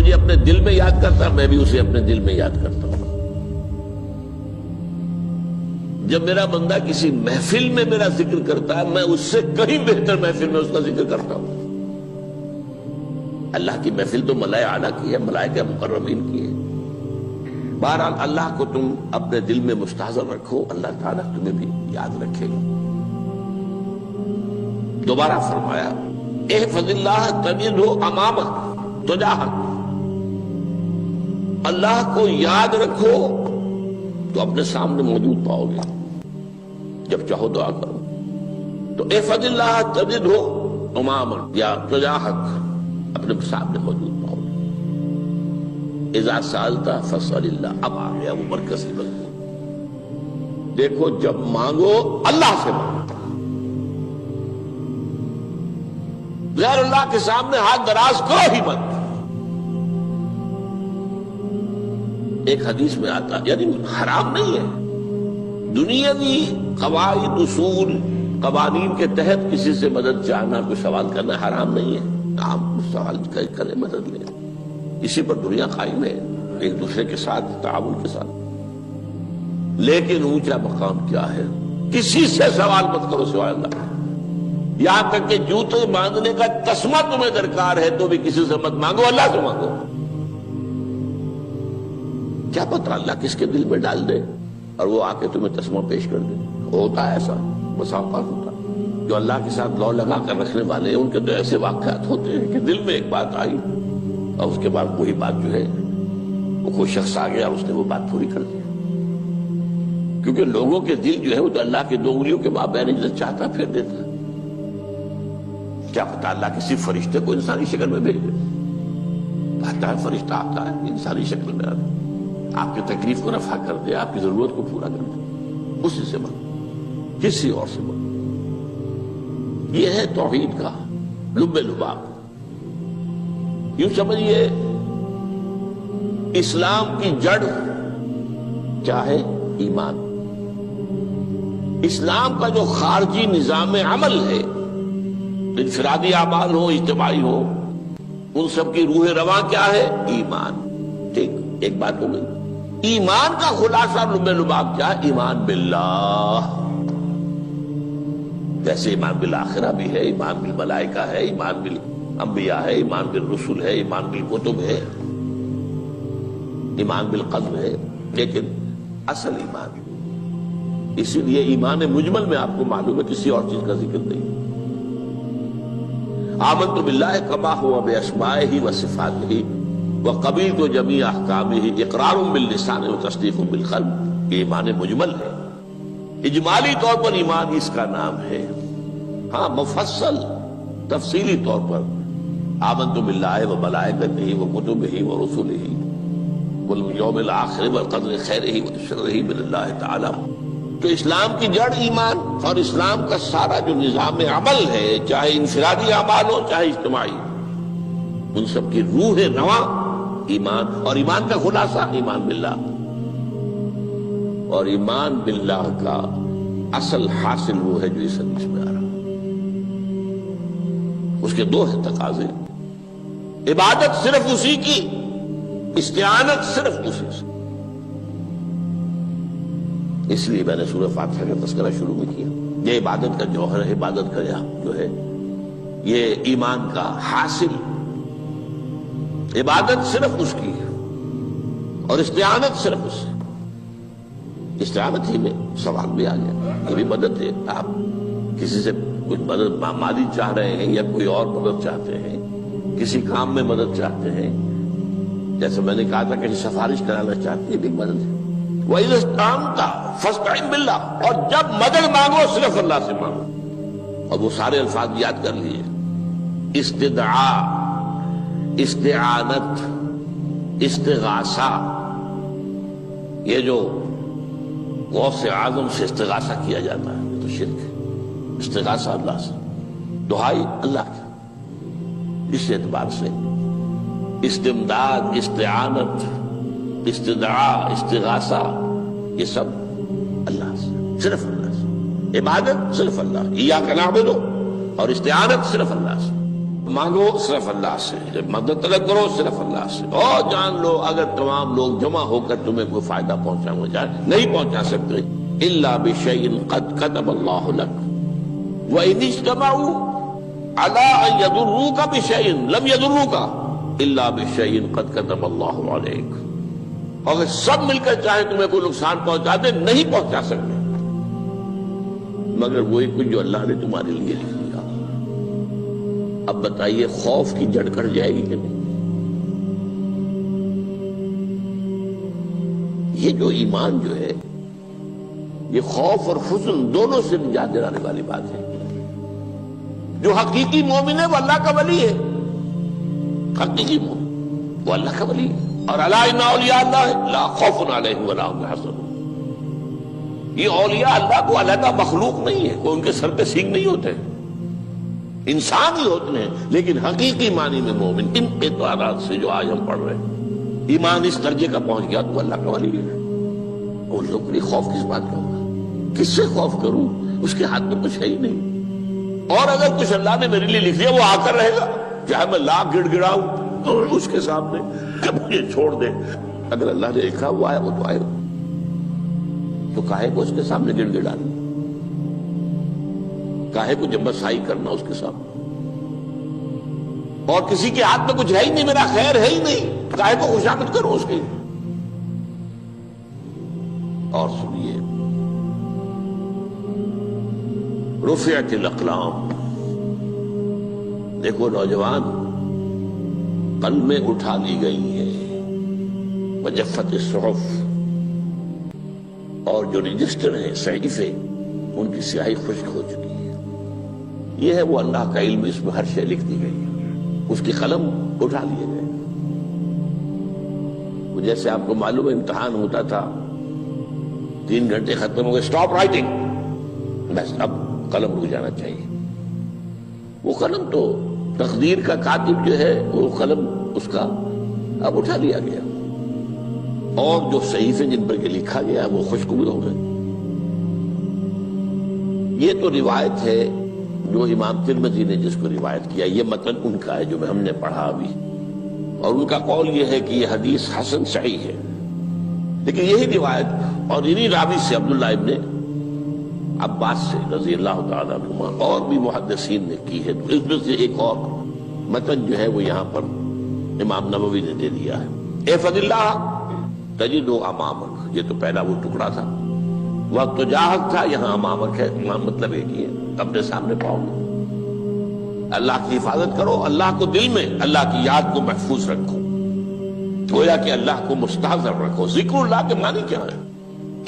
مجھے اپنے دل میں یاد کرتا ہے، میں بھی اسے اپنے دل میں یاد کرتا ہوں۔ جب میرا بندہ کسی محفل میں میرا ذکر کرتا ہے، میں اس سے کہیں بہتر محفل میں اس کا ذکر کرتا ہوں۔ اللہ کی محفل تو ملائے اعلیٰ کی ہے، ملائکہ مقربین کی ہے۔ بہرحال اللہ کو تم اپنے دل میں مستحضر رکھو، اللہ تعالیٰ تمہیں بھی یاد رکھے گا۔ دوبارہ فرمایا احفظ اللہ تجدہ امامک تجاہک، اللہ کو یاد رکھو تو اپنے سامنے موجود پاؤ گے، جب چاہو دعا کرو تو احفظ اللہ تجدہ امامک یا تجاہک، اپنے سامنے موجود پاؤ گے۔ اذا سألت فاسأل اللہ، اب آ گیا وہ مرکزی مضمون۔ دیکھو جب مانگو اللہ سے مانگو، غیر اللہ کے سامنے ہاتھ دراز کرو ہی مت۔ ایک حدیث میں آتا یعنی حرام نہیں ہے، دنیاوی قواعد اصول قوانین کے تحت کسی سے مدد چاہنا، کوئی سوال کرنا حرام نہیں ہے۔ آپ سوال کریں، مدد لیں، اسی پر دنیا قائم ہے، ایک دوسرے کے ساتھ تعاون کے ساتھ۔ لیکن اونچا مقام کیا ہے؟ کسی سے سوال مت کرو سوائے اللہ، یہاں تک کہ جوتے باندھنے کا تسمہ تمہیں درکار ہے تو بھی کسی سے مت مانگو، اللہ سے مانگو۔ کیا پتہ اللہ کس کے دل میں ڈال دے اور وہ آ کے تمہیں تسمہ پیش کر دے۔ ہوتا ہے ایسا، بسا اوقات ہوتا ہے۔ جو اللہ کے ساتھ لو لگا کر رکھنے والے ہیں ان کے تو ایسے واقعات ہوتے ہیں کہ دل میں ایک بات آئی اور اس کے بعد وہی بات جو ہے وہ کوئی شخص آ گیا اور اس نے وہ بات پوری کر دی۔ کیونکہ لوگوں کے دل جو ہے وہ تو اللہ کے دو انگلیوں کے مابین جو چاہتا پھیر دیتا ہے۔ کیا پتہ اللہ کسی فرشتے کو انسانی شکل میں بھیج دے، آتا ہے فرشتہ، آتا ہے انسانی شکل میں، آتا ہے آپ کی تکلیف کو رفع کر دے، آپ کی ضرورت کو پورا کر دے، اسی سے مانگو، کسی اور سے مانگو۔ یہ ہے توحید کا لب لباب۔ یوں سمجھیے اسلام کی جڑ کیا ہے؟ ایمان۔ اسلام کا جو خارجی نظام عمل ہے، انفرادی اعمال ہو اجتماعی ہو، ان سب کی روح رواں کیا ہے؟ ایمان۔ ٹھیک، ایک بات ہو گئی۔ ایمان کا خلاصہ لب لباب کیا ہے؟ ایمان باللہ۔ جیسے ایمان بالآخرہ بھی ہے، ایمان بالملائکہ ہے، ایمان بالانبیاء ہے، ایمان بالرسل ہے، ایمان بالکتب ہے، ایمان بالقلب ہے، لیکن اصل ایمان، اسی لیے ایمان مجمل میں آپ کو معلوم ہے کسی اور چیز کا ذکر نہیں۔ آمنت باللہ کما ہوا باسمائہ وصفاتہ وقبلت جمیع احکامہ اقرار باللسان وتصدیق بالقلب۔ یہ ایمان مجمل ہے، اجمالی طور پر ایمان اس کا نام ہے۔ ہاں مفصل تفصیلی طور پر آمنت باللہ وملائکتہ وکتبہ ورسلہ والیوم الآخر والقدر خیرہ وشرہ من اللہ تعالی۔ تو اسلام کی جڑ ایمان، اور اسلام کا سارا جو نظام عمل ہے، چاہے انفرادی اعمال ہو چاہے اجتماعی، ان سب کی روح رواں ایمان، اور ایمان کا خلاصہ ایمان باللہ۔ اور ایمان باللہ کا اصل حاصل وہ ہے جو اس حدیث میں آ رہا، اس کے دو ہیں تقاضے، عبادت صرف اسی کی، استعانت صرف اسی سے۔ اس لیے میں نے سورہ فاتحہ کا تذکرہ شروع میں کیا۔ یہ عبادت کا جوہر ہے، عبادت کا جو ہے یہ ایمان کا حاصل، عبادت صرف اس کی ہے اور استعانت صرف اس سے۔ استعانت ہی میں سوال بھی آ گیا، یہ بھی مدد ہے۔ آپ کسی سے کچھ مدد مالی چاہ رہے ہیں یا کوئی اور مدد چاہتے ہیں، کسی کام میں مدد چاہتے ہیں، جیسے میں نے کہا تھا کہ سفارش کرانا چاہتے ہیں، یہ بھی مدد ہے۔ وَإِذَا اسْتَعَنْتَ فَاسْتَعِنْ بِاللَّهِ، اور جب مدد مانگو صرف اللہ سے مانگو۔ اور وہ سارے الفاظ یاد کر لیے، استدعاء، استعانت، استغاثہ۔ یہ جو غوث اعظم سے استغاثہ کیا جاتا ہے یہ تو شرک ہے۔ استغاثہ اللہ سے، دعائی اللہ کی، اس اعتبار سے استمداد، استعانت، استدعاء، استغاثہ، یہ سب اللہ سے، صرف اللہ سے۔ عبادت صرف اللہ، ایاک نعبد، اور استعانت صرف اللہ سے۔ مانگو صرف اللہ سے، جب مدد طلب کرو صرف اللہ سے، اور جان لو اگر تمام لوگ جمع ہو کر تمہیں کوئی فائدہ پہنچانا جائے نہیں پہنچا سکتے، الا بشیء قد کتب اللہ لک وان اجتمعوا علی ان یضروک بشیء لم یضروک الا بشیء قد کتب اللہ علیک، اگر سب مل کر چاہے تمہیں کوئی نقصان پہنچا دے نہیں پہنچا سکتے مگر وہی کچھ جو اللہ نے تمہارے لیے لکھ دیا۔ اب بتائیے خوف کی جڑ کٹ جائے گی کہ نہیں؟ یہ جو ایمان جو ہے یہ خوف اور حزن دونوں سے نجات دلانے والی بات ہے۔ جو حقیقی مومن ہے وہ اللہ کا ولی ہے، حقیقی مومن وہ اللہ کا ولی ہے، اور الا ان اولیاء اللہ لا خوف علیہم ولا هم يحزنون۔ یہ اولیاء اللہ کو علیحدہ مخلوق نہیں ہے، کوئی ان کے سر پہ سینگ نہیں ہوتے، انسان ہی ہوتے ہیں، لیکن حقیقی معنی میں مومن ان اعتبارات سے جو آج ہم پڑھ رہے ہیں ایمان اس درجے کا پہنچ گیا تو اللہ کا ولی ہے۔ ان لوگوں کے لیے خوف کس بات کا ہوگا؟ کس سے خوف کروں؟ اس کے ہاتھ میں کچھ ہے ہی نہیں، اور اگر کچھ اللہ نے میرے لیے لکھ دیا وہ آ کر رہے گا، چاہے میں لاکھ گڑ گڑاؤں اور اس کے سامنے کہ مجھے چھوڑ دے، اگر اللہ نے لکھا وہ آیا وہ تو آئے گا، تو کاہے کو اس کے سامنے گڑ گڑانا، کاہے کو جبرسائی کرنا اس کے سامنے، اور کسی کے ہاتھ میں کچھ ہے ہی نہیں، میرا خیر ہے ہی نہیں، کاہے کو خوشامد کرو اس کی۔ اور سنیے، رفعت الاقلام، دیکھو نوجوان، قلمیں اٹھا لی گئی ہیں، وجفت الصحف، اور جو رجسٹر ہیں صحیفے ان کی سیاہی خشک ہو چکی ہے۔ یہ ہے وہ اللہ کا علم، اس میں ہر شے لکھ دی گئی ہے، اس کی قلم اٹھا لیے گئے۔ جیسے آپ کو معلوم ہے امتحان ہوتا تھا، 3 گھنٹے ختم ہو گئے، اسٹاپ رائٹنگ، بس اب قلم رک جانا چاہیے۔ وہ قلم تو تقدیر کا کاتب جو ہے وہ قلم اس کا اب اٹھا لیا گیا، اور جو صحیفے جن پر کہ لکھا گیا وہ خشک ہو گئے۔ یہ تو روایت ہے جو امام ترمذی نے جس کو روایت کیا، یہ متن ان کا ہے جو ہم نے پڑھا ابھی، اور ان کا قول یہ ہے کہ یہ حدیث حسن صحیح ہے، لیکن یہی روایت اور انہی راوی سے عبداللہ ابن عباس سے رضی اللہ تعالیٰ عنہما اور بھی محدثین نے کی ہے، تو اس میں سے ایک اور متن جو ہے وہ یہاں پر امام نووی نے دے دیا ہے۔ احفظ اللہ تجدہ امامک، یہ تو پہلا وہ ٹکڑا تھا، وقت تو جاہک تھا، یہاں امامک ہے، امام مطلب ایک ہی ہے، اپنے سامنے پاؤ گے۔ اللہ کی حفاظت کرو، اللہ کو دل میں، اللہ کی یاد کو محفوظ رکھو، گویا کہ اللہ کو مستحضر رکھو۔ ذکر اللہ کے معنی کیا ہے؟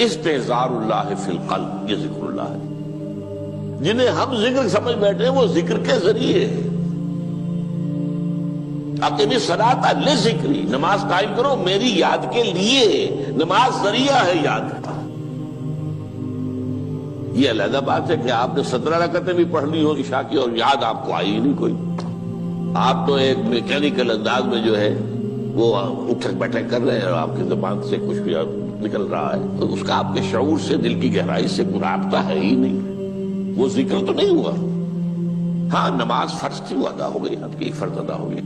استحضار اللہ فی القلب، یہ ذکر اللہ ہے۔ جنہیں ہم ذکر سمجھ بیٹھے ہیں وہ ذکر کے ذریعے ہے۔ اقیم الصلاۃ لذکری، نماز قائم کرو میری یاد کے لیے، نماز ذریعہ ہے یاد کا۔ یہ علیحدہ بات ہے کہ آپ نے 17 رکعتیں بھی پڑھ لی ہو عشاء کی اور یاد آپ کو آئی ہی نہیں کوئی، آپ تو ایک میکینیکل انداز میں جو ہے وہ اٹھک بیٹھک کر رہے ہیں اور آپ کی زبان سے کچھ بھی نکل رہا ہے، تو اس کا آپ کے شعور سے، دل کی گہرائی سے کوئی رابطہ ہے ہی نہیں، وہ ذکر تو نہیں ہوا۔ ہاں نماز فرض تھی وہ ادا ہو گئی، آپ کی فرض ادا ہو گئی۔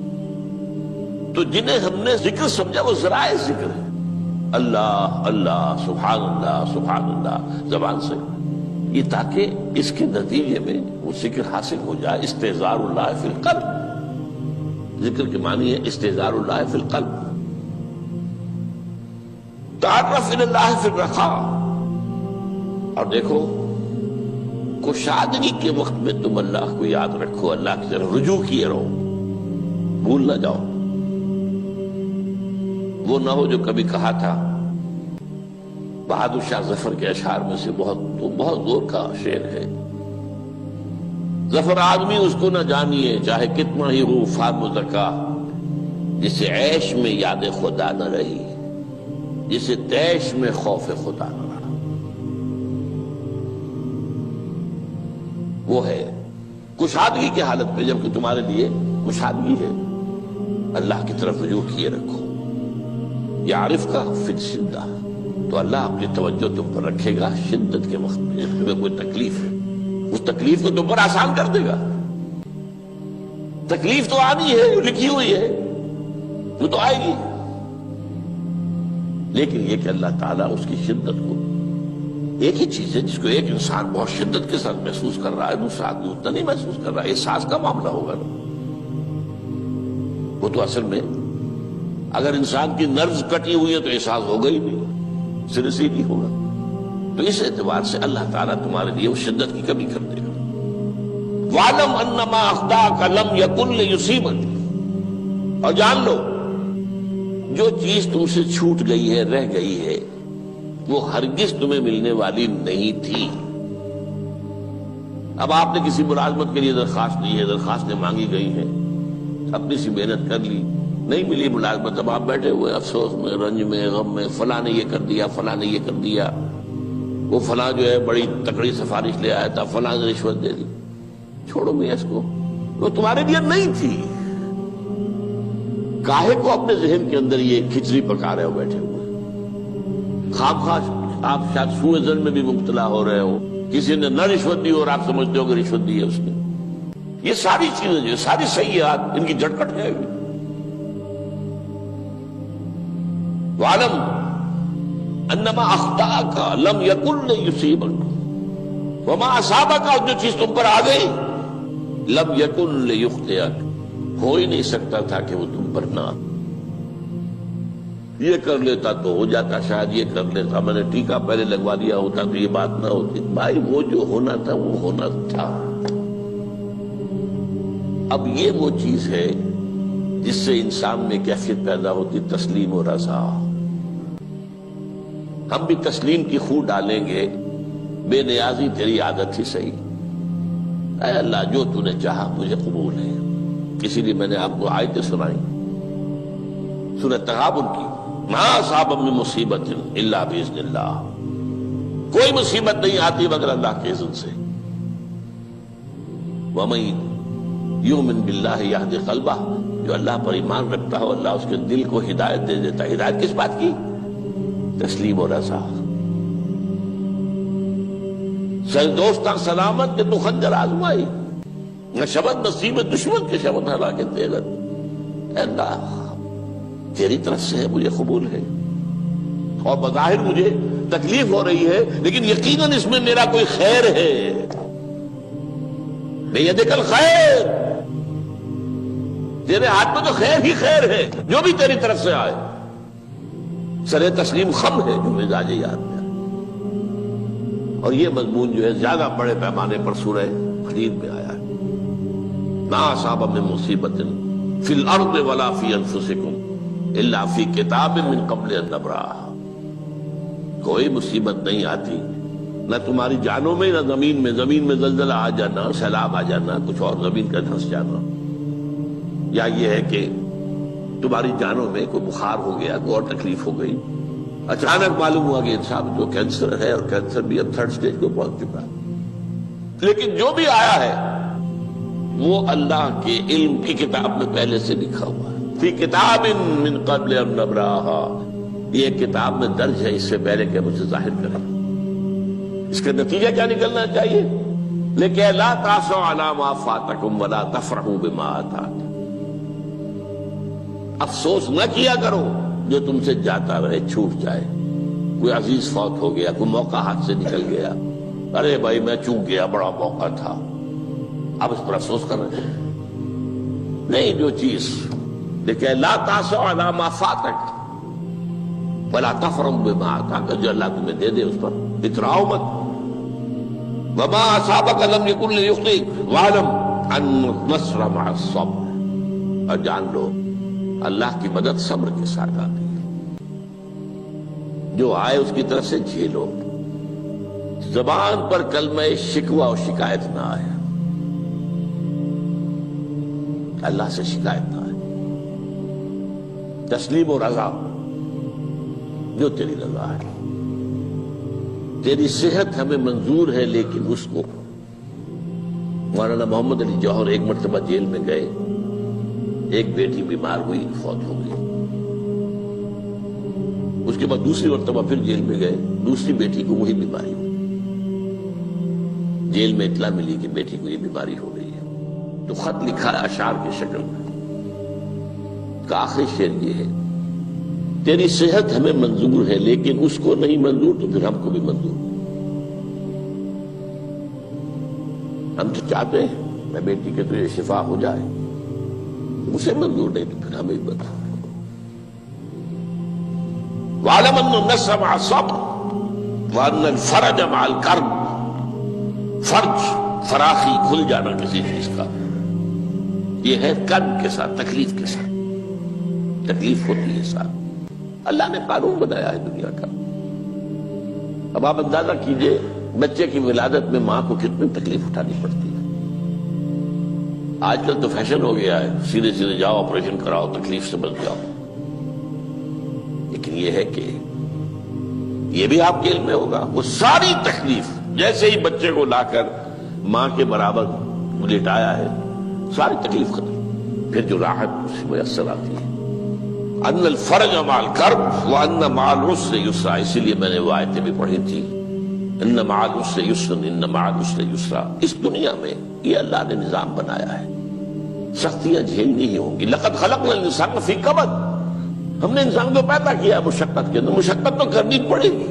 تو جنہیں ہم نے ذکر سمجھا وہ ذرائع ذکر ہے، اللہ اللہ، سبحان اللہ سبحان اللہ زبان سے، یہ تاکہ اس کے نتیجے میں وہ ذکر حاصل ہو جائے۔ استحضار اللہ فی القلب، ذکر کے معنی ہے استحضار اللہ فی القلب۔ تعرف الی اللہ فی الرخاء، اور دیکھو کشادگی کے وقت میں تم اللہ کو یاد رکھو، اللہ کی طرف رجوع کیے رہو، بھول نہ جاؤ۔ وہ نہ ہو جو کبھی کہا تھا، بہادر شاہ ظفر کے اشعار میں سے بہت زور کا شعر ہے، ظفر آدمی اس کو نہ جانیے چاہے کتنا ہی ہو فام و زکا، جسے عیش میں یاد خدا نہ رہی، جسے تیش میں خوف خدا نہ رہا۔ وہ ہے کشادگی کی حالت میں، جبکہ تمہارے لیے کشادگی ہے، اللہ کی طرف رجوع کیے رکھو۔ یعرف کا فی الشدہ، تو اللہ اپنی توجہ تم پر رکھے گا شدت کے وقت میں، جب تمہیں کوئی تکلیف ہے اس تکلیف کو تم پر آسان کر دے گا۔ تکلیف تو آنی ہے، جو لکھی ہوئی ہے وہ تو آئے گی، لیکن یہ کہ اللہ تعالیٰ اس کی شدت کو، ایک ہی چیز ہے جس کو ایک انسان بہت شدت کے ساتھ محسوس کر رہا ہے، دوسرا آدمی اتنا نہیں محسوس کر رہا ہے، احساس کا معاملہ ہوگا نا۔ وہ تو اصل میں اگر انسان کی نرز کٹی ہوئی ہے تو احساس ہوگا ہی نہیں، سر سے نہیں ہوگا۔ تو اس اعتبار سے اللہ تعالیٰ تمہارے لیے اس شدت کی کمی کر دے گا۔ وَاعْلَمْ أَنَّمَا أَخْطَأَكَ لَمْ يَكُنْ لِيُصِيبَكَ، اور جان لو جو چیز تم سے چھوٹ گئی ہے، رہ گئی ہے، وہ ہرگز تمہیں ملنے والی نہیں تھی۔ اب آپ نے کسی ملازمت کے لیے درخواست دی ہے، درخواستیں مانگی گئی ہیں، اپنی سی محنت کر لی، نہیں ملی ملازمت، اب آپ بیٹھے ہوئے افسوس میں، رنج میں، غم میں، فلاں نے یہ کر دیا، فلاں نے یہ کر دیا، وہ فلاں جو ہے بڑی تکڑی سفارش لے آیا تھا، فلاں نے رشوت دے دی۔ چھوڑو میاں اس کو، وہ تمہارے لیے نہیں تھی۔ کاہے کو اپنے ذہن کے اندر یہ کھچڑی پکا رہے ہو بیٹھے ہوئے؟ خواہ آپ شاید سوء ظن میں بھی مبتلا ہو رہے ہو، کسی نے نہ رشوت دی اور آپ سمجھتے ہو کہ رشوت دی ہے اس نے۔ یہ ساری چیزیں جو ساری سیئات، ان کی جڑ کٹ جائے گی۔ وَاعْلَمْ أَنَّمَا أَخْطَأَكَ لَمْ يَكُنْ لِيُصِيبَكَ وَمَا أَصَابَكَ، جو چیز تم پر آ گئی، لَمْ يَكُنْ لِيُخْطِئَكَ، ہو ہی نہیں سکتا تھا کہ وہ تم پر نہ آ۔ یہ کر لیتا تو ہو جاتا، شاید یہ کر لیتا، میں نے ٹیکا پہلے لگوا دیا ہوتا تو یہ بات نہ ہوتی۔ بھائی وہ جو ہونا تھا وہ ہونا تھا۔ اب یہ وہ چیز ہے جس سے انسان میں کیفیت پیدا ہوتی، تسلیم و رضا۔ ہم بھی تسلیم کی خو ڈالیں گے، بے نیازی تیری عادت ہی صحیح، اے اللہ جو تو نے چاہا مجھے قبول ہے۔ اسی لیے میں نے آپ کو آیتیں سنائی سورۃ تغابن کی، ما اصاب من مصیبت الا باذن اللہ، کوئی مصیبت نہیں آتی مگر اللہ کے اذن سے۔ وَمَن یؤمن باللہ یہد قلبہ، جو اللہ پر ایمان رکھتا ہو اللہ اس کے دل کو ہدایت دے دیتا ہے۔ ہدایت کس بات کی؟ تسلیم و رضا۔ سر دوستاں سلامت کہ تو خنجر آزمائی، نہ شبد نصیب دشمن کے شبد ہلاکت دیغت۔ اے اللہ تیری طرف سے ہے، مجھے قبول ہے، اور بظاہر مجھے تکلیف ہو رہی ہے لیکن یقیناً اس میں میرا کوئی خیر ہے۔ بیدک الخیر، تیرے ہاتھ میں تو خیر ہی خیر ہے، جو بھی تیری طرف سے آئے۔ سر تسلیم خم ہے جو مزاج یاد میں آئے۔ اور یہ مضمون جو ہے زیادہ بڑے پیمانے پر سورہ حدید میں آیا ہے۔ ما اصاب من مصیبت فی الارض ولا فی انفسکم الا فی کتاب من قبل ان نبرأہا، کوئی مصیبت نہیں آتی نہ تمہاری جانوں میں نہ زمین میں، زمین میں زلزلہ آ جانا، سیلاب آ جانا، کچھ اور زمین کا دھنس جانا، یا یہ ہے کہ تمہاری جانوں میں کوئی بخار ہو گیا، کوئی اور تکلیف ہو گئی، اچانک معلوم ہوا کہ انسان جو کینسر ہے، اور کینسر بھی اب 3rd سٹیج کو پہنچ چکا ہے، لیکن جو بھی آیا ہے وہ اللہ کے علم کی کتاب میں پہلے سے لکھا ہوا ہے۔ فی کتاب من قبل ان نبرأہا، یہ کتاب میں درج ہے اس سے پہلے کہ ہم اسے ظاہر کریں۔ اس کا نتیجہ کیا نکلنا چاہیے؟ لیکن لا تأسوا علی ما فاتکم ولا تفرحوا بما آتاکم، افسوس نہ کیا کرو جو تم سے جاتا رہے، چھوٹ جائے، کوئی عزیز فوت ہو گیا، کوئی موقع ہاتھ سے نکل گیا، ارے بھائی میں چوک گیا، بڑا موقع تھا، اب اس پر افسوس کر رہے ہیں۔ نہیں، جو چیز لیکن لا تأسوا علی ما فاتک ولا تفرحوا بما آتاک، جو اللہ تمہیں دے دے اس پر اتراؤ مت۔ وما اصابک لم یکن لیخطئک واعلم ان النصر مع الصبر، اور جان لو اللہ کی مدد صبر کے ساتھ آتی ہے، جو آئے اس کی طرف سے جھیلو، زبان پر کلمہ شکوہ اور شکایت نہ آئے، اللہ سے شکایت نہ آئے، تسلیم و رضا، جو تیری رضا ہے۔ تیری صحت ہمیں منظور ہے لیکن اس کو، مولانا محمد علی جوہر ایک مرتبہ جیل میں گئے، ایک بیٹی بیمار ہوئی، فوت ہو گئی، اس کے بعد دوسری مرتبہ پھر جیل میں گئے، دوسری بیٹی کو وہی بیماری ہوئی، جیل میں اطلاع ملی کہ بیٹی کو یہ بیماری ہو گئی ہے، تو خط لکھا ہے اشعار کی شکل میں، کا آخری شعر یہ ہے: تیری صحت ہمیں منظور ہے لیکن اس کو نہیں منظور تو پھر ہم کو بھی منظور۔ ہم تو چاہتے ہیں میں بیٹی کے تجھے شفا ہو جائے، اسے منظور نہیں تو پھر ہمیں بھی بتا۔ وَاعْلَمْ أَنَّ النَّصْرَ مَعَ الصَّبْرِ وَأَنَّ الْفَرَجَ مَعَ الْكَرْبِ۔ فرج، فراخی، کھل جانا کسی چیز کا، یہ ہے کرب کے ساتھ، تکلیف کے ساتھ، تکلیف ہوتی ہے ساتھ۔ اللہ نے قانون بنایا ہے دنیا کا۔ اب آپ اندازہ کیجئے بچے کی ولادت میں ماں کو کتنی تکلیف اٹھانی پڑتی ہے۔ آج کل تو فیشن ہو گیا ہے، سیدھے سیدھے جاؤ، آپریشن کراؤ، تکلیف سے بچ جاؤ، لیکن یہ ہے کہ یہ بھی آپ کے علم میں ہوگا، وہ ساری تکلیف جیسے ہی بچے کو لا کر ماں کے برابر لٹایا ہے، ساری تکلیف ختم، پھر جو راحت اس سے میسر آتی ہے۔ ان الفرج مع الکرب وان مع العسر یسرا، اسی لیے میں نے وہ آیتیں بھی پڑھی تھی، ان مع العسر یسرا، ان مع العسر یسرا۔ اس دنیا میں یہ اللہ نے نظام بنایا ہے، سختیاں جھیلنی ہی ہوں گی۔ لقد خلقنا الانسان فی کبد، ہم نے انسان کو پیدا کیا مشقت کے اندر، مشقت تو کرنی پڑے گی۔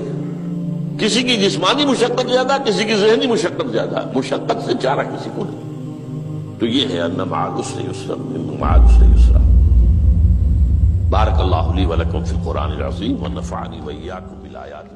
کسی کی جسمانی مشقت زیادہ، کسی کی ذہنی مشقت زیادہ، مشقت سے چارہ کسی کو نہیں۔ تو یہ ہے ان مع العسر یسرا، ان مع العسر یسرا۔ بارک اللہ لی ولکم فی القرآن العظیم ونفعنی وإیاکم بالآیات